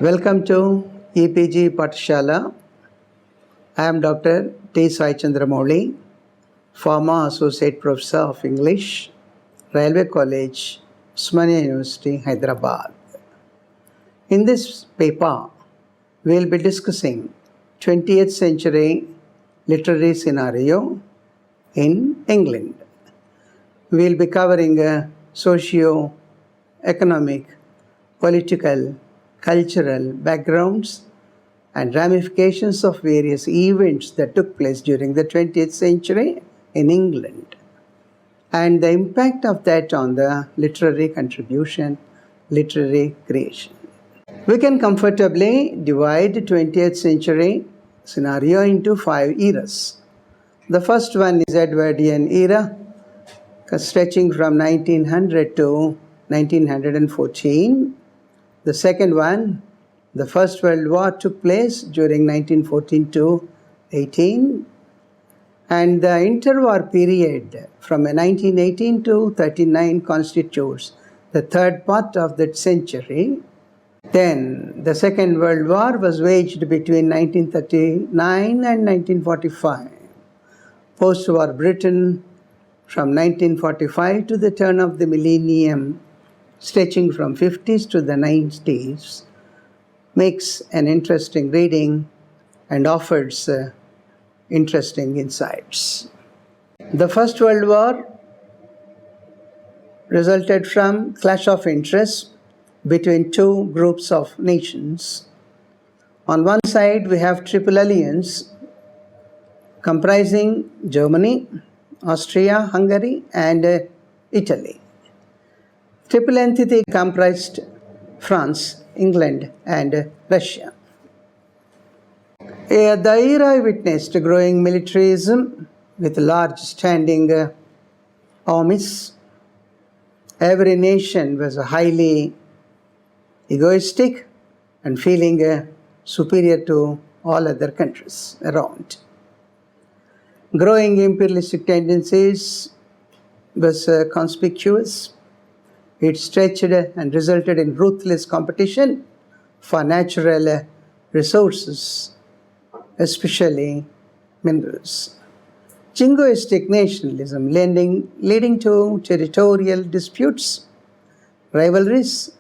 Welcome to EPG Pathshala. I am Dr. T. Sai Chandramouli, former Associate Professor of English, Railway College, Osmania University, Hyderabad. In this paper, we will be discussing 20th century literary scenario in England. We will be covering socio-economic, political, cultural backgrounds and ramifications of various events that took place during the 20th century in England and the impact of that on the literary contribution, literary creation. We can comfortably divide the 20th century scenario into 5 eras. The first one is Edwardian era, stretching from 1900 to 1914. The second one, the First World War, took place during 1914 to 18. And the interwar period from 1918 to 39 constitutes the third part of that century. Then the Second World War was waged between 1939 and 1945. Post-war Britain from 1945 to the turn of the millennium, stretching from 50s to the 90s, makes an interesting reading and offers interesting insights. The First World War resulted from clash of interests between two groups of nations. On one side, we have Triple Alliance comprising Germany, Austria, Hungary, and Italy. Triple entity comprised France, England, and Russia. The era witnessed growing militarism with large standing armies. Every nation was highly egoistic and feeling superior to all other countries around. Growing imperialistic tendencies was conspicuous. It stretched and resulted in ruthless competition for natural resources, especially minerals. Jingoistic nationalism leading to territorial disputes, rivalries,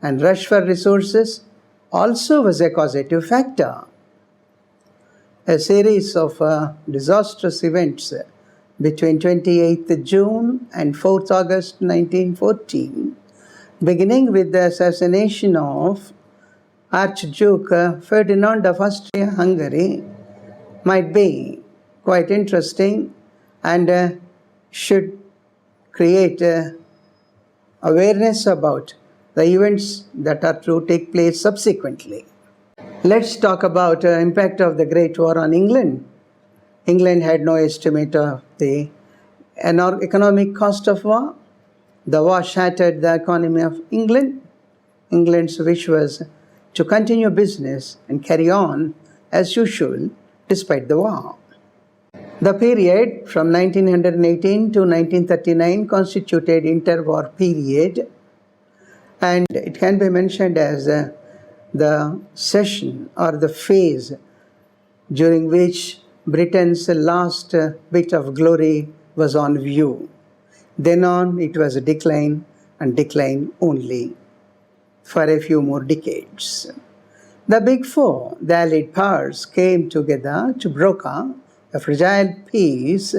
and rush for resources also was a causative factor. A series of disastrous events between 28th June and 4th August 1914, beginning with the assassination of Archduke Ferdinand of Austria-Hungary, might be quite interesting and should create awareness about the events that are to take place subsequently. Let's talk about the impact of the Great War on England. England had no estimate of the economic cost of war. The war shattered the economy of England. England's wish was to continue business and carry on as usual despite the war. The period from 1918 to 1939 constituted interwar period, and it can be mentioned as the session or the phase during which Britain's last bit of glory was on view. Then on, it was a decline and decline only for a few more decades. The Big Four, the Allied powers, came together to broker a fragile peace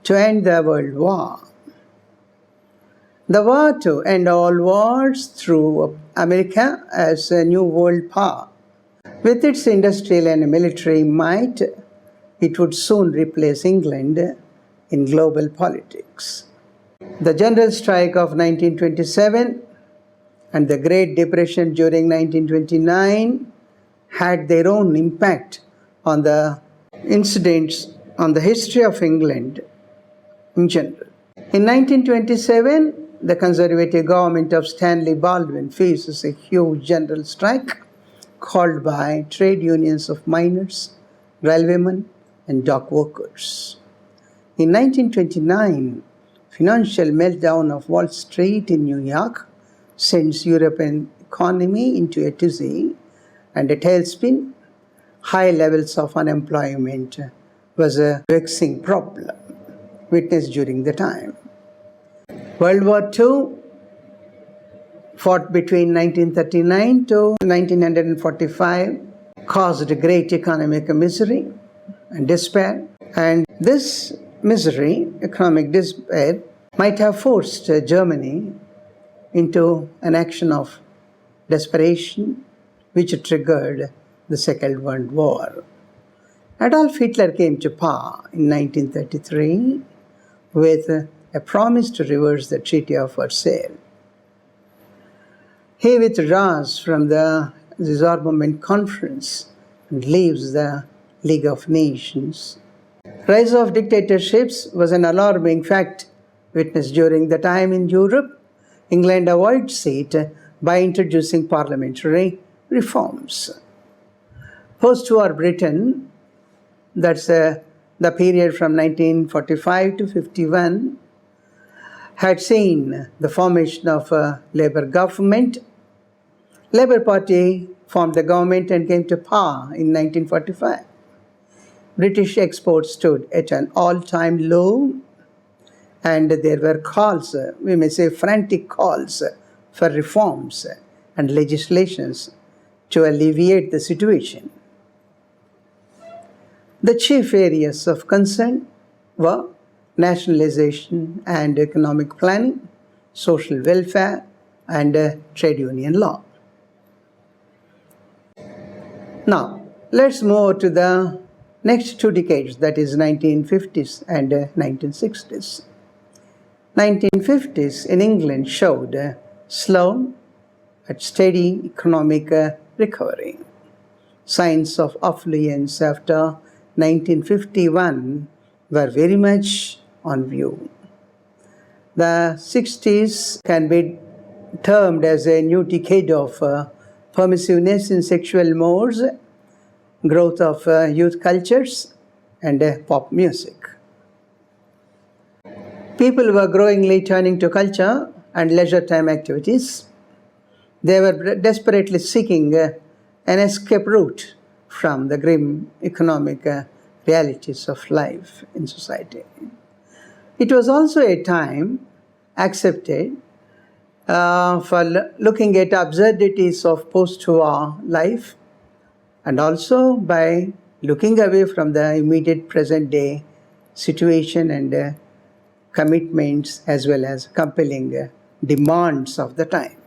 to end the World War. The war to end all wars through America as a new world power. With its industrial and military might, it would soon replace England in global politics. The General Strike of 1927 and the Great Depression during 1929 had their own impact on the incidents on the history of England in general. In 1927, the Conservative government of Stanley Baldwin faces a huge general strike called by trade unions of miners, railwaymen, and dock workers. In 1929, financial meltdown of Wall Street in New York sends European economy into a tizzy and a tailspin. High levels of unemployment was a vexing problem witnessed during the time. World War II, fought between 1939 to 1945, caused great economic misery and despair. And this misery, economic despair, might have forced Germany into an action of desperation, which triggered the Second World War. Adolf Hitler came to power in 1933 with a promise to reverse the Treaty of Versailles. He withdraws from the Disarmament Conference and leaves the League of Nations. Rise of dictatorships was an alarming fact witnessed during the time in Europe. England avoids it by introducing parliamentary reforms. Post-war Britain, that's the period from 1945 to 51, had seen the formation of a Labour government. Labour Party formed the government and came to power in 1945. British exports stood at an all-time low, and there were calls, we may say frantic calls, for reforms and legislations to alleviate the situation. The chief areas of concern were nationalization and economic planning, social welfare, and trade union law. Now, let's move to the next 2 decades, that is 1950s and 1960s. 1950s in England showed a slow but steady economic recovery. Signs of affluence after 1951 were very much on view. The 60s can be termed as a new decade of permissiveness in sexual modes, growth of youth cultures, and pop music. People were growingly turning to culture and leisure time activities. They were desperately seeking an escape route from the grim economic realities of life in society. It was also a time accepted for looking at absurdities of post-war life, and also by looking away from the immediate present-day situation and commitments as well as compelling demands of the time.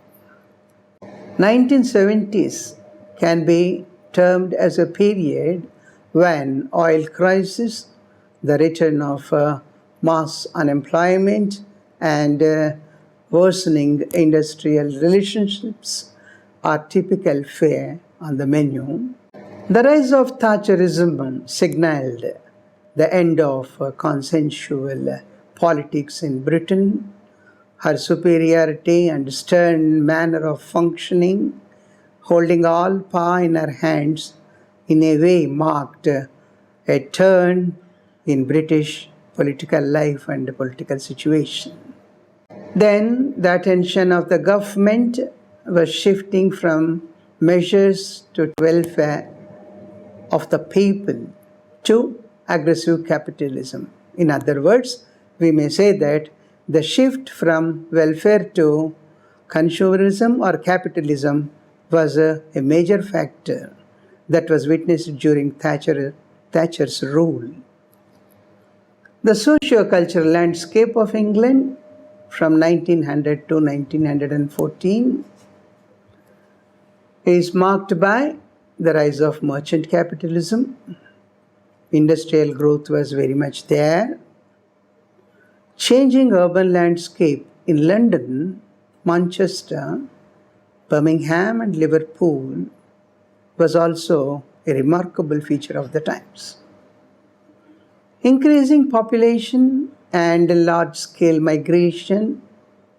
1970s can be termed as a period when oil crisis, the return of mass unemployment, and worsening industrial relationships are typical fare on the menu. The rise of Thatcherism signaled the end of consensual politics in Britain. Her superiority and stern manner of functioning, holding all power in her hands, in a way marked a turn in British political life and political situation. Then the attention of the government was shifting from measures to welfare of the people to aggressive capitalism. In other words, we may say that the shift from welfare to consumerism or capitalism was a major factor that was witnessed during Thatcher's rule. The socio-cultural landscape of England from 1900 to 1914 is marked by the rise of merchant capitalism. Industrial growth was very much there. Changing urban landscape in London, Manchester, Birmingham, and Liverpool was also a remarkable feature of the times. Increasing population and large-scale migration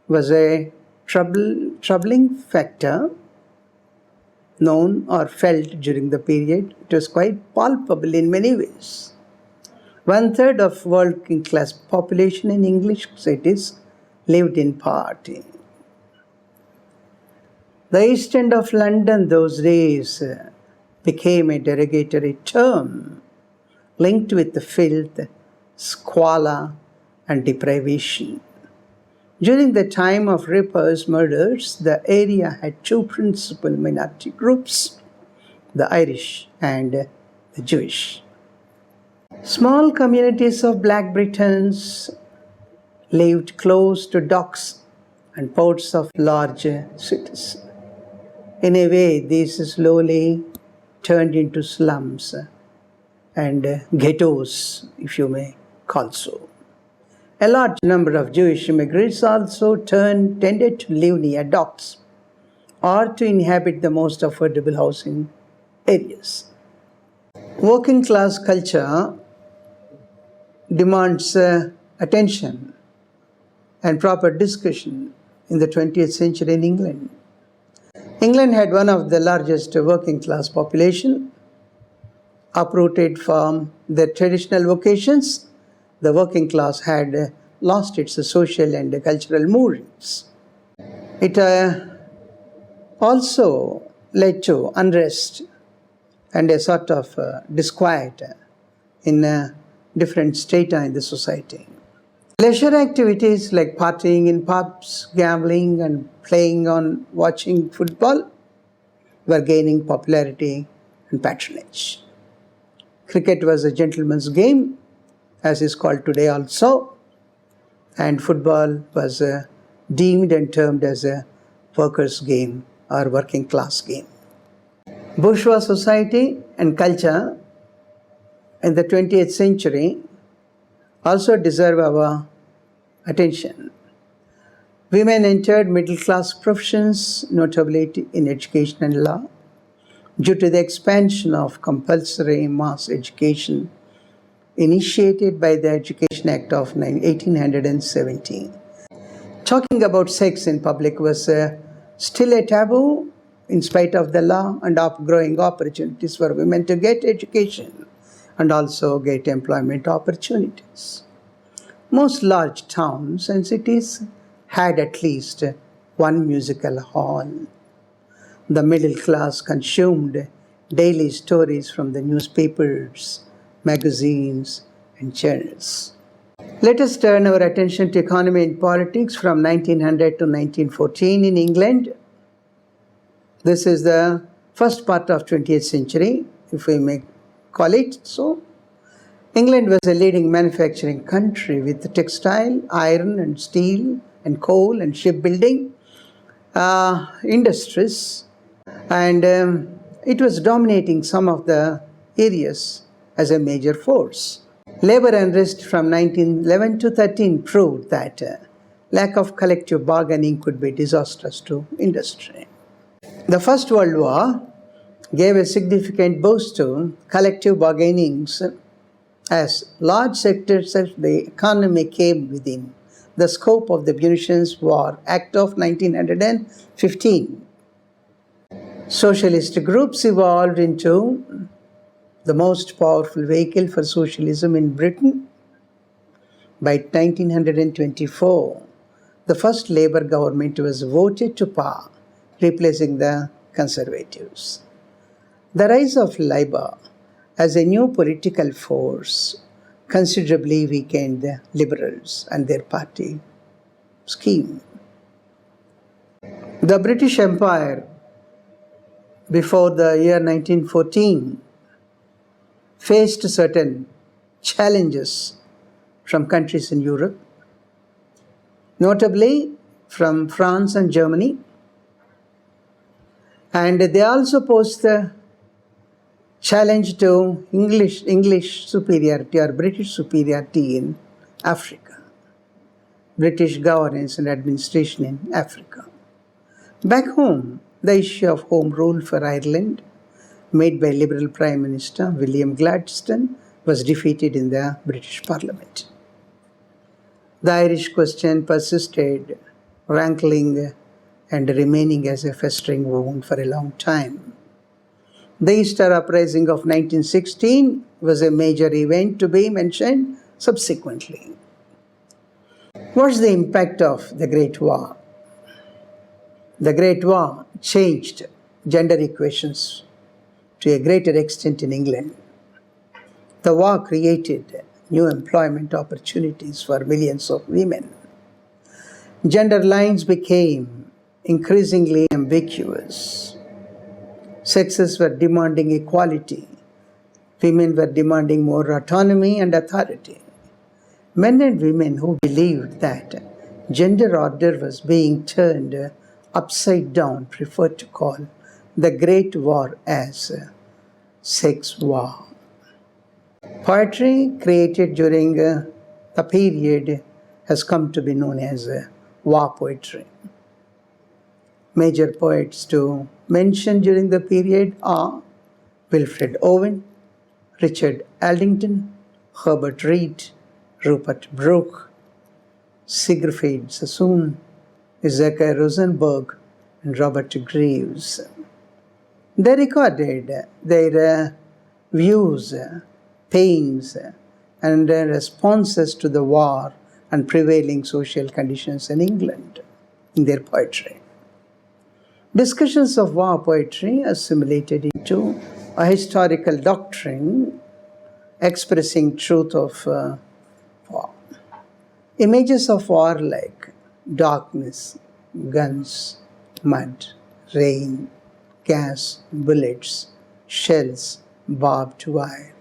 was a troubling factor known or felt during the period. It was quite palpable in many ways. 1/3 of working class population in English cities lived in poverty. The East End of London those days became a derogatory term linked with the filth, squalor, and deprivation. During the time of Ripper's murders, the area had two principal minority groups, the Irish and the Jewish. Small communities of Black Britons lived close to docks and ports of large cities. In a way, these slowly turned into slums and ghettos, if you may call so. A large number of Jewish immigrants also tended to live near docks or to inhabit the most affordable housing areas. Working class culture demands attention and proper discussion in the 20th century in England. England had one of the largest working class population. Uprooted from their traditional vocations, the working class had lost its social and cultural moorings. It also led to unrest and a sort of disquiet in different strata in the society. Leisure activities like partying in pubs, gambling, and watching football were gaining popularity and patronage. Cricket was a gentleman's game, as is called today also, and football was deemed and termed as a workers' game or working class game. Bourgeois society and culture in the 20th century also deserve our attention. Women entered middle-class professions, notably in education and law, due to the expansion of compulsory mass education initiated by the Education Act of 1870. Talking about sex in public was still a taboo in spite of the law and of growing opportunities for women to get education and also get employment opportunities. Most large towns and cities had at least one musical hall. The middle class consumed daily stories from the newspapers, magazines, and journals. Let us turn our attention to economy and politics from 1900 to 1914 in England. This is the first part of 20th century, if we may call it so. England was a leading manufacturing country with textile, iron and steel and coal and shipbuilding industries, and it was dominating some of the areas as a major force. Labor unrest from 1911 to 13 proved that lack of collective bargaining could be disastrous to industry. The First World War gave a significant boost to collective bargainings as large sectors of the economy came within the scope of the Munitions War Act of 1915. Socialist groups evolved into the most powerful vehicle for socialism in Britain. By 1924, the first Labour government was voted to power, replacing the Conservatives. The rise of Labour as a new political force considerably weakened the Liberals and their party scheme. The British Empire before the year 1914 faced certain challenges from countries in Europe, notably from France and Germany, and they also posed the challenge to English superiority or British superiority in Africa, British governance and administration in Africa. Back home, the issue of Home Rule for Ireland, made by Liberal Prime Minister William Gladstone, was defeated in the British Parliament. The Irish question persisted, rankling and remaining as a festering wound for a long time. The Easter Uprising of 1916 was a major event to be mentioned subsequently. What's the impact of the Great War? The Great War changed gender equations to a greater extent in England. The war created new employment opportunities for millions of women. Gender lines became increasingly ambiguous. Sexes were demanding equality. Women were demanding more autonomy and authority. Men and women who believed that gender order was being turned upside down preferred to call the Great War as sex war. Poetry created during the period has come to be known as war poetry. Major poets to mention during the period are Wilfred Owen, Richard Aldington, Herbert Reed, Rupert Brooke, Siegfried Sassoon, Isaac Rosenberg, and Robert Graves. They recorded their views, pains, and responses to the war and prevailing social conditions in England in their poetry. Discussions of war poetry assimilated into a historical doctrine expressing truth of war. Images of war like darkness, guns, mud, rain, gas, bullets, shells, barbed wire,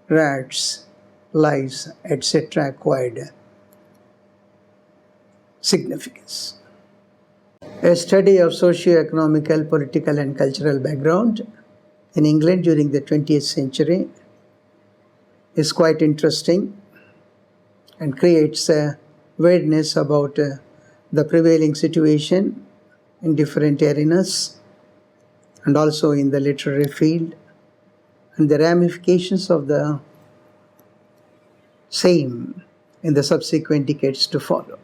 rats, lies, etc. acquired significance. A study of socio-economical, political and cultural background in England during the 20th century is quite interesting and creates a awareness about the prevailing situation in different arenas and also in the literary field and the ramifications of the same in the subsequent decades to follow.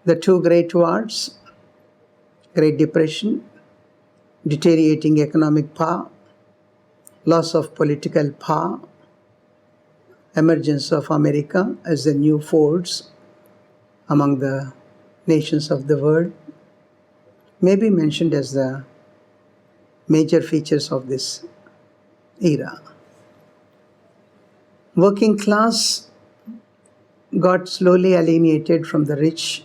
The two great wars, Great Depression, deteriorating economic power, loss of political power, emergence of America as the new force among the nations of the world, may be mentioned as the major features of this era. Working class got slowly alienated from the rich.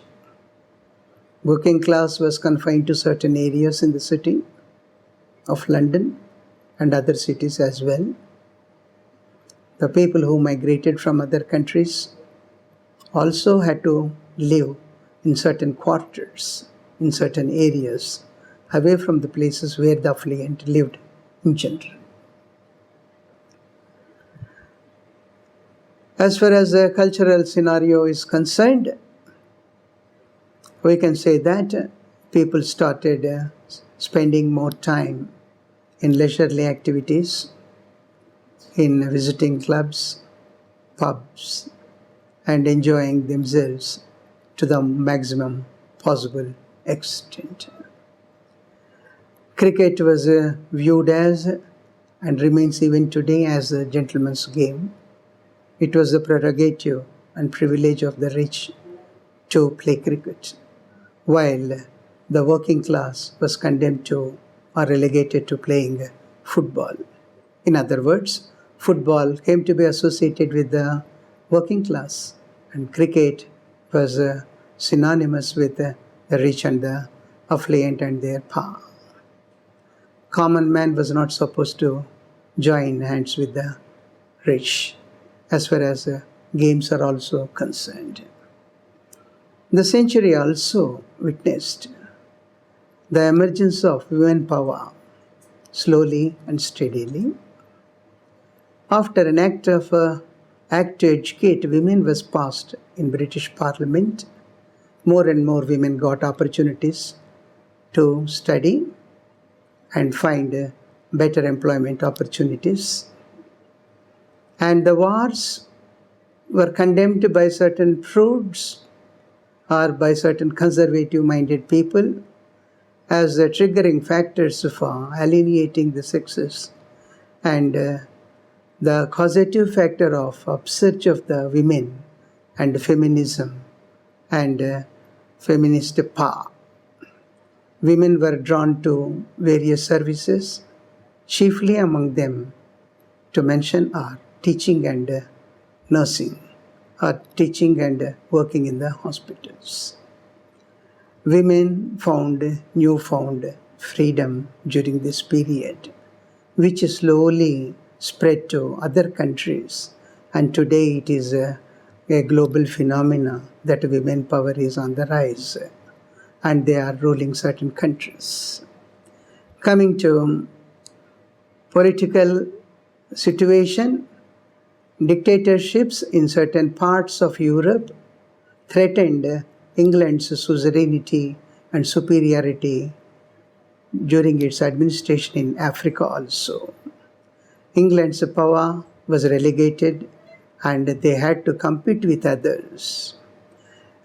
Working class was confined to certain areas in the city of London and other cities as well. The people who migrated from other countries also had to live in certain quarters, in certain areas, away from the places where the affluent lived in general. As far as the cultural scenario is concerned, we can say that people started spending more time in leisurely activities, in visiting clubs, pubs, and enjoying themselves to the maximum possible extent. Cricket was viewed as, and remains even today, as a gentleman's game. It was the prerogative and privilege of the rich to play cricket, while the working class was condemned to or relegated to playing football. In other words, football came to be associated with the working class, and cricket was synonymous with the rich and the affluent and their power. Common man was not supposed to join hands with the rich as far as games are also concerned. The century also witnessed the emergence of women power slowly and steadily. After an act to educate women was passed in British Parliament, more and more women got opportunities to study and find better employment opportunities. And the wars were condemned by certain prudes or by certain conservative-minded people as the triggering factors for alienating the sexes and the causative factor of upsurge of the women and feminism and feminist power. Women were drawn to various services Chiefly among them to mention are teaching and nursing, or teaching and working in the hospitals. Women found newfound freedom during this period, which slowly spread to other countries, and today it is a global phenomena that women power is on the rise and they are ruling certain countries. Coming to political situation, dictatorships in certain parts of Europe threatened England's suzerainty and superiority during its administration in Africa also. England's power was relegated and they had to compete with others.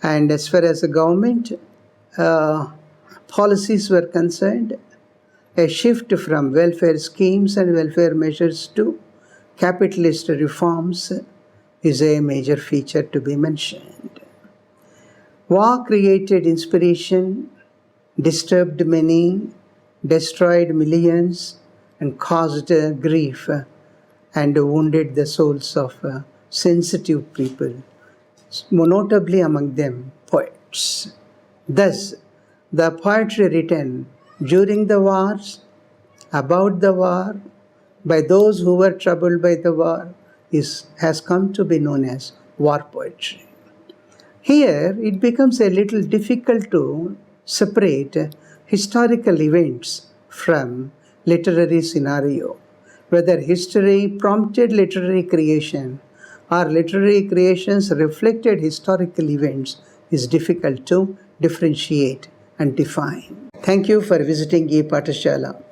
And as far as the government policies were concerned, a shift from welfare schemes and welfare measures to capitalist reforms is a major feature to be mentioned. War created inspiration, disturbed many, destroyed millions, and caused grief and wounded the souls of sensitive people, notably among them poets. Thus, the poetry written during the wars, about the war, by those who were troubled by the war, has come to be known as war poetry. Here, it becomes a little difficult to separate historical events from literary scenario. Whether history prompted literary creation or literary creations reflected historical events is difficult to differentiate and define. Thank you for visiting ePathashala.